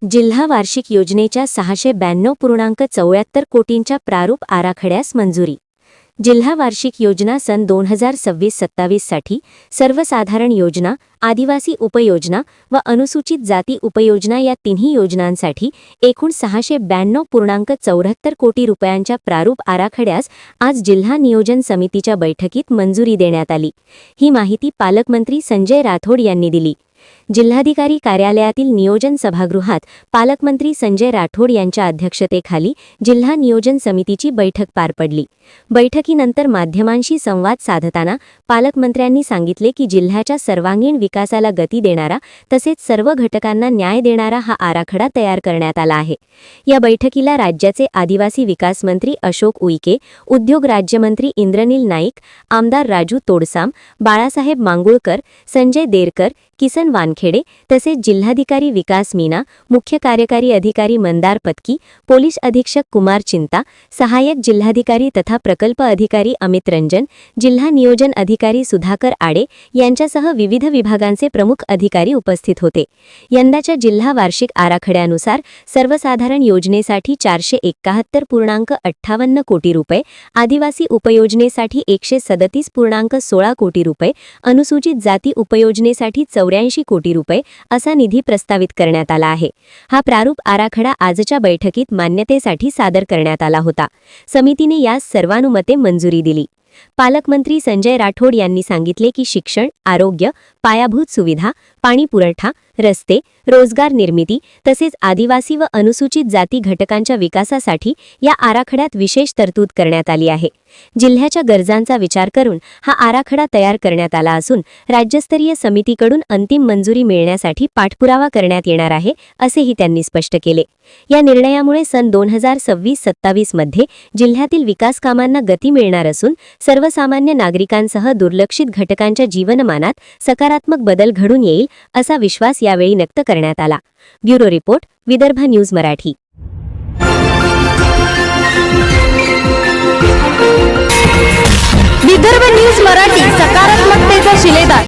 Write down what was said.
जिल्हा वार्षिक योजनेच्या 692.74 कोटींच्या प्रारूप आराखड्यास मंजुरी। जिल्हा वार्षिक योजना सन 2026-27 साठी सर्वसाधारण योजना, आदिवासी उपयोजना व अनुसूचित जाती उपयोजना या तिन्ही योजनांसाठी एकूण 692.74 कोटी रुपयांच्या प्रारूप आराखड्यास आज जिल्हा नियोजन समितीच्या बैठकीत मंजुरी देण्यात आली। ही माहिती पालकमंत्री संजय राठोड यांनी दिली। जिल्हाधिकारी कार्यालयातील नियोजन सभागृहात पालकमंत्री संजय राठोड यांच्या अध्यक्षतेखाली जिल्हा नियोजन समितीची बैठक पार पडली। बैठकीनंतर माध्यमांशी संवाद साधताना पालकमंत्र्यांनी सांगितले की जिल्ह्याच्या सर्वांगीण विकासाला गती देणारा तसेच सर्व घटकांना न्याय देणारा हा आराखडा तयार करण्यात आला आहे। या बैठकीला राज्याचे आदिवासी विकास मंत्री अशोक उईके, उद्योग राज्यमंत्री इंद्रनील नाईक, आमदार राजू तोडसाम, बाळासाहेब मांगुळकर, संजय देरकर, किसन वानखेडे तसेच जिल्हाधिकारी विकास मीना, मुख्य कार्यकारी अधिकारी मंदार पत्की, पोलीस अधीक्षक कुमार चिंता, सहाय्यक जिल्हाधिकारी तथा प्रकल्प अधिकारी अमित रंजन, जिल्हा नियोजन अधिकारी सुधाकर आडे यांच्यासह विविध विभागांचे प्रमुख अधिकारी उपस्थित होते। यंदाच्या जिल्हा वार्षिक आराखड्यानुसार सर्वसाधारण योजनेसाठी 471.58 कोटी रुपये, आदिवासी उपयोजनेसाठी 137.16 कोटी रुपये, अनुसूचित जाती उपयोजनेसाठी 84 कोटी रुपये असा निधी प्रस्तावित करण्यात आला आहे। हा प्रारूप आराखडा आजच्या बैठकीत मान्यतेसाठी सादर करण्यात आला होता। समितीने यास सर्वानुमते मंजुरी दिली। पालकमंत्री संजय राठोड यांनी सांगितले की शिक्षण, आरोग्य, पायाभूत सुविधा, पाणी पुरवठा, रस्ते, रोजगार निर्मिती तसेच आदिवासी व अनुसूचित जाती घटकांच्या विकासासाठी या आराखड्यात विशेष तरतूद करण्यात आली आहे। जिल्ह्याच्या गरजांचा विचार करून हा आराखडा तयार करण्यात आला असून राज्यस्तरीय समितीकडून अंतिम मंजुरी मिळण्यासाठी पाठपुरावा करण्यात येणार आहे, असेही त्यांनी स्पष्ट केले। या निर्णयामुळे सन 2026-27 मध्ये जिल्ह्यातील विकास कामांना गती मिळणार असून सर्वसामान्य नागरिकांसह दुर्लक्षित घटकांच्या जीवनमानात सकारात्मक बदल घडून येईल असा विश्वास यावेळी व्यक्त करण्यात आला। Bureau report, Vidarbha news Marathi. Vidarbha news Marathi, सकारात्मकतेचा शिलेदार।